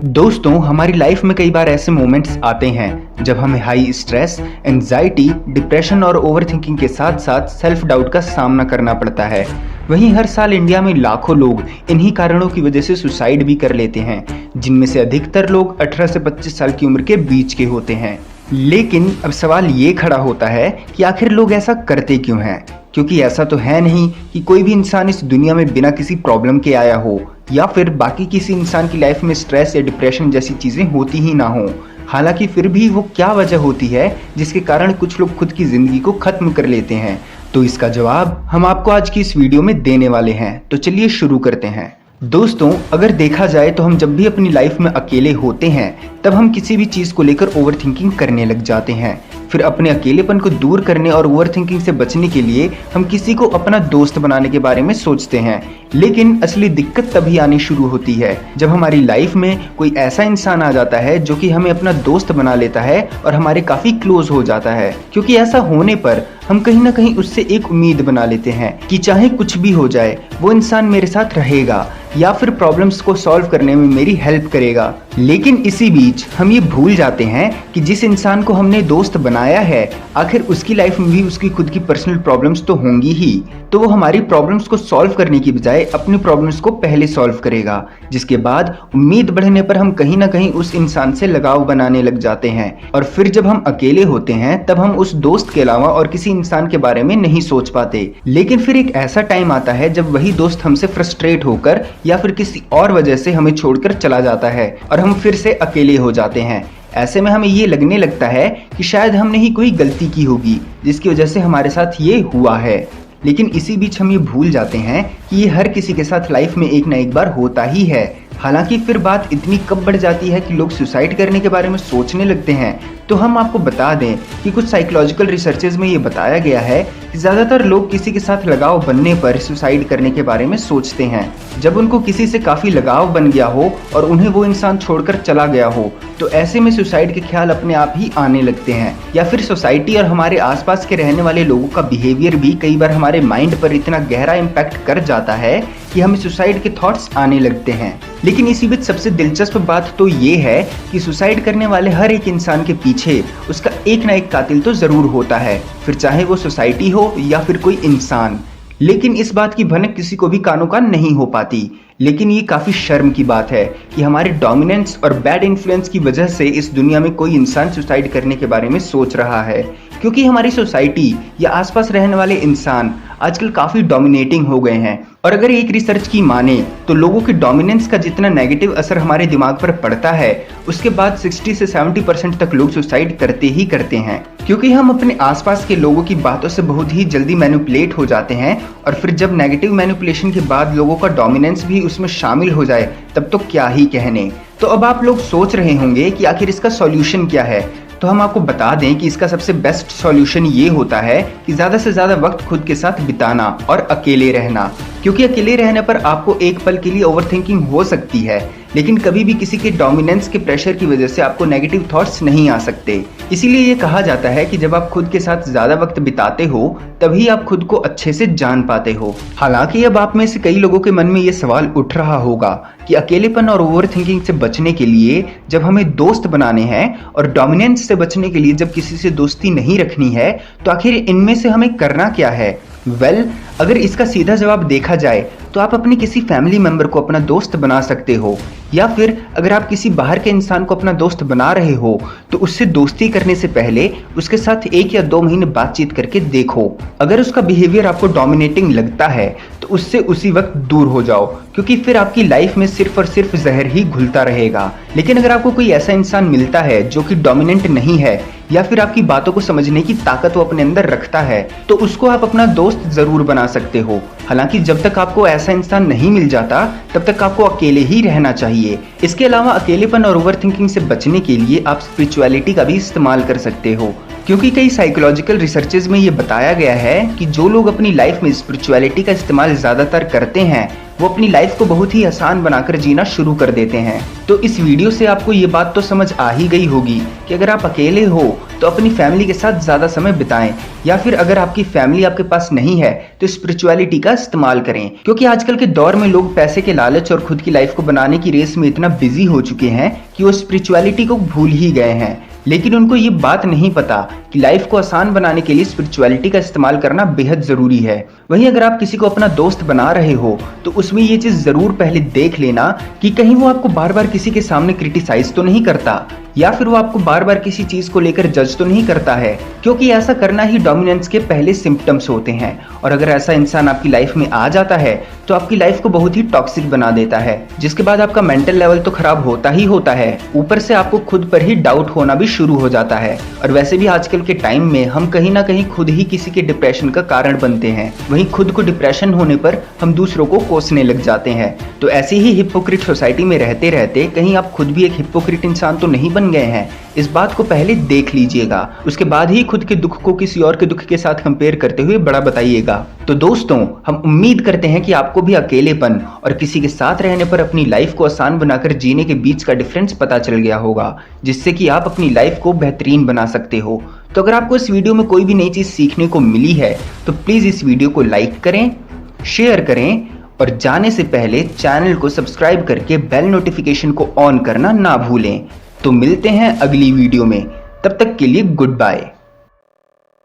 दोस्तों, हमारी लाइफ में कई बार ऐसे मोमेंट्स आते हैं जब हमें हाई स्ट्रेस, एंजाइटी, डिप्रेशन और ओवरथिंकिंग के साथ साथ सेल्फ डाउट का सामना करना पड़ता है। वहीं हर साल इंडिया में लाखों लोग इन्हीं कारणों की वजह से सुसाइड भी कर लेते हैं, जिनमें से अधिकतर लोग 18 से 25 साल की उम्र के बीच के होते हैं। लेकिन अब सवाल ये खड़ा होता है कि आखिर लोग ऐसा करते क्यों हैं? क्योंकि ऐसा तो है नहीं कि कोई भी इंसान इस दुनिया में बिना किसी प्रॉब्लम के आया हो, या फिर बाकी किसी इंसान की लाइफ में स्ट्रेस या डिप्रेशन जैसी चीजें होती ही ना हो। हालांकि फिर भी वो क्या वजह होती है जिसके कारण कुछ लोग खुद की जिंदगी को खत्म कर लेते हैं? तो इसका जवाब हम आपको आज की इस वीडियो में देने वाले हैं। तो चलिए शुरू करते हैं। दोस्तों, अगर देखा जाए तो हम जब भी अपनी लाइफ में अकेले होते हैं तब हम किसी भी चीज को लेकर ओवरथिंकिंग करने लग जाते हैं। फिर अपने अकेलेपन को दूर करने और ओवरथिंकिंग से बचने के लिए हम किसी को अपना दोस्त बनाने के बारे में सोचते हैं। लेकिन असली दिक्कत तभी आनी शुरू होती है जब हमारी लाइफ में कोई ऐसा इंसान आ जाता है जो कि हमें अपना दोस्त बना लेता है और हमारे काफी क्लोज हो जाता है। क्योंकि ऐसा होने पर हम कहीं ना कहीं उससे एक उम्मीद बना लेते हैं कि चाहे कुछ भी हो जाए वो इंसान मेरे साथ रहेगा या फिर प्रॉब्लम्स को सॉल्व करने में मेरी हेल्प करेगा। लेकिन इसी बीच हम ये भूल जाते हैं कि जिस इंसान को हमने दोस्त बनाया है, आखिर उसकी लाइफ में भी उसकी खुद की पर्सनल प्रॉब्लम्स तो होंगी ही। तो वो हमारी प्रॉब्लम्स को सॉल्व करने की बजाय अपनी प्रॉब्लम्स को पहले सॉल्व करेगा, जिसके बाद उम्मीद बढ़ने पर हम कहीं ना कहीं उस इंसान से लगाव बनाने लग जाते हैं। और फिर जब हम अकेले होते हैं तब हम उस दोस्त के अलावा और किसी इंसान के बारे में नहीं सोच पाते। लेकिन फिर एक ऐसा टाइम आता है जब वही दोस्त हमसे फ्रस्ट्रेट होकर या फिर किसी और वजह से हमें छोड़कर चला जाता है और हम फिर से अकेले हो जाते हैं। ऐसे में हमें ये लगने लगता है कि शायद हमने ही कोई गलती की होगी जिसकी वजह से हमारे साथ ये हुआ है। लेकिन इसी बीच हम ये भूल जाते हैं कि ये हर किसी के साथ लाइफ में एक ना एक बार होता ही है। हालांकि फिर बात इतनी कब बढ़ जाती है कि लोग सुसाइड करने के बारे में सोचने लगते हैं, तो हम आपको बता दें कि कुछ साइकोलॉजिकल रिसर्चेज में ये बताया गया है कि ज़्यादातर लोग किसी के साथ लगाव बनने पर सुसाइड करने के बारे में सोचते हैं जब उनको किसी से काफ़ी लगाव बन गया हो और उन्हें वो इंसान छोड़कर चला गया हो। तो ऐसे में सुसाइड के ख्याल अपने आप ही आने लगते हैं, या फिर सोसाइटी और हमारे आसपास के रहने वाले लोगों का बिहेवियर भी कई बार हमारे माइंड पर इतना गहरा इम्पैक्ट कर जाता है कि हमें सुसाइड के थॉट्स आने लगते हैं। लेकिन इसी बीच सबसे दिलचस्प बात तो ये है कि सुसाइड करने वाले हर एक इंसान के पीछे उसका एक ना एक कातिल तो जरूर होता है, फिर चाहे वो सोसाइटी हो या फिर कोई इंसान। लेकिन इस बात की भनक किसी को भी कानों कान नहीं हो पाती। लेकिन ये काफी शर्म की बात है कि हमारे डोमिनेंस और बैड इन्फ्लुएंस की वजह से इस दुनिया में कोई इंसान सुसाइड करने के बारे में सोच रहा है। क्योंकि हमारी सोसाइटी या आसपास रहने वाले इंसान आजकल काफी डोमिनेटिंग हो गए हैं। और अगर एक रिसर्च की माने तो लोगों के डोमिनेंस का जितना नेगेटिव असर हमारे दिमाग पर पड़ता है, उसके बाद 60 से 70% तक लोग सुसाइड करते ही करते हैं। क्योंकि हम अपने आसपास के लोगों की बातों से बहुत ही जल्दी मैनिपुलेट हो जाते हैं, और फिर जब नेगेटिव मैनिपुलेशन के बाद लोगों का डोमिनेंस भी उसमें शामिल हो जाए तब तो क्या ही कहने। तो अब आप लोग सोच रहे होंगे कि आखिर इसका सॉल्यूशन क्या है। तो हम आपको बता दें कि इसका सबसे बेस्ट सॉल्यूशन ये होता है कि ज़्यादा से ज़्यादा वक्त खुद के साथ बिताना और अकेले रहना। क्योंकि अकेले रहने पर आपको एक पल के लिए ओवरथिंकिंग हो सकती है, लेकिन कभी भी किसी के डोमिनेंस के प्रेशर की वजह से आपको नेगेटिव थॉट्स नहीं आ सकते। इसीलिए ये कहा जाता है कि जब आप खुद के साथ ज़्यादा वक्त बिताते हो तभी आप खुद को अच्छे से जान पाते हो। हालांकि अब आप में से कई लोगों के मन में ये सवाल उठ रहा होगा कि अकेलेपन और ओवरथिंकिंग से बचने के लिए जब हमें दोस्त बनाने हैं और डोमिनेंस से बचने के लिए जब किसी से दोस्ती नहीं रखनी है, तो आखिर इनमें से हमें करना क्या है? अगर इसका सीधा जवाब देखा जाए तो आप अपने किसी फैमिली मेंबर को अपना दोस्त बना सकते हो, या फिर अगर आप किसी बाहर के इंसान को अपना दोस्त बना रहे हो तो उससे दोस्ती करने से पहले उसके साथ 1 या 2 महीने बातचीत करके देखो। अगर उसका बिहेवियर आपको डोमिनेटिंग लगता है तो उससे उसी वक्त दूर हो जाओ, क्योंकि फिर आपकी लाइफ में सिर्फ और सिर्फ जहर ही घुलता रहेगा। लेकिन अगर आपको कोई ऐसा इंसान मिलता है जो कि डोमिनेंट नहीं है, या फिर आपकी बातों को समझने की ताकत वो अपने अंदर रखता है, तो उसको आप अपना दोस्त जरूर बना सकते हो। हालांकि जब तक आपको ऐसा इंसान नहीं मिल जाता तब तक आपको अकेले ही रहना चाहिए। इसके अलावा अकेलेपन और ओवरथिंकिंग से बचने के लिए आप स्पिरिचुअलिटी का भी इस्तेमाल कर सकते हो, क्योंकि कई साइकोलॉजिकल रिसर्चेज में ये बताया गया है कि जो लोग अपनी लाइफ में स्पिरिचुअलिटी का इस्तेमाल ज्यादातर करते हैं वो अपनी लाइफ को बहुत ही आसान बनाकर जीना शुरू कर देते हैं। तो इस वीडियो से आपको ये बात तो समझ आ ही गई होगी कि अगर आप अकेले हो तो अपनी फैमिली के साथ ज़्यादा समय बिताएं, या फिर अगर आपकी फैमिली आपके पास नहीं है तो स्पिरिचुअलिटी का इस्तेमाल करें। क्योंकि आजकल के दौर में लोग पैसे के लालच और खुद की लाइफ को बनाने की रेस में इतना बिजी हो चुके हैं कि वो स्पिरिचुअलिटी को भूल ही गए हैं। लेकिन उनको ये बात नहीं पता कि लाइफ को आसान बनाने के लिए स्पिरिचुअलिटी का इस्तेमाल करना बेहद ज़रूरी है। वहीं अगर आप किसी को अपना दोस्त बना रहे हो तो उसमें ये चीज़ ज़रूर पहले देख लेना कि कहीं वो आपको बार बार किसी के सामने क्रिटिसाइज तो नहीं करता, या फिर वो आपको बार बार किसी चीज़ को लेकर जज तो नहीं करता है। क्योंकि ऐसा करना ही डोमिनेंस के पहले सिम्टम्स होते हैं, और अगर ऐसा इंसान आपकी लाइफ में आ जाता है तो आपकी लाइफ को बहुत ही टॉक्सिक बना देता है, जिसके बाद आपका मेंटल लेवल तो खराब होता ही होता है, ऊपर से आपको खुद पर ही डाउट होना भी शुरू हो जाता है। और वैसे भी आजकल के टाइम में हम कहीं ना कहीं खुद ही किसी के डिप्रेशन का कारण बनते हैं। वहीं खुद को डिप्रेशन होने पर हम दूसरों को कोसने लग जाते हैं। तो ऐसी ही हिपोक्रिट सोसाइटी में रहते रहते कहीं आप खुद भी एक हिपोक्रिट इंसान तो नहीं बन गए हैं। इस बात को पहले देख लीजिएगा, उसके बाद ही खुद के दुख को किसी और के दुख के साथ कंपेयर करते हुए बड़ा बताइएगा। तो दोस्तों, हम उम्मीद करते हैं कि आपको भी अकेलेपन और किसी के साथ रहने पर अपनी लाइफ को आसान बनाकर जीने के बीच का डिफरेंस पता चल गया होगा, जिससे कि आप अपनी लाइफ को बेहतरीन बना सकते हो। तो अगर आपको इस वीडियो में कोई भी नई चीज़ सीखने को मिली है तो प्लीज़ इस वीडियो को लाइक करें, शेयर करें, और जाने से पहले चैनल को सब्सक्राइब करके बेल नोटिफिकेशन को ऑन करना ना भूलें। तो मिलते हैं अगली वीडियो में, तब तक के लिए गुड बाय।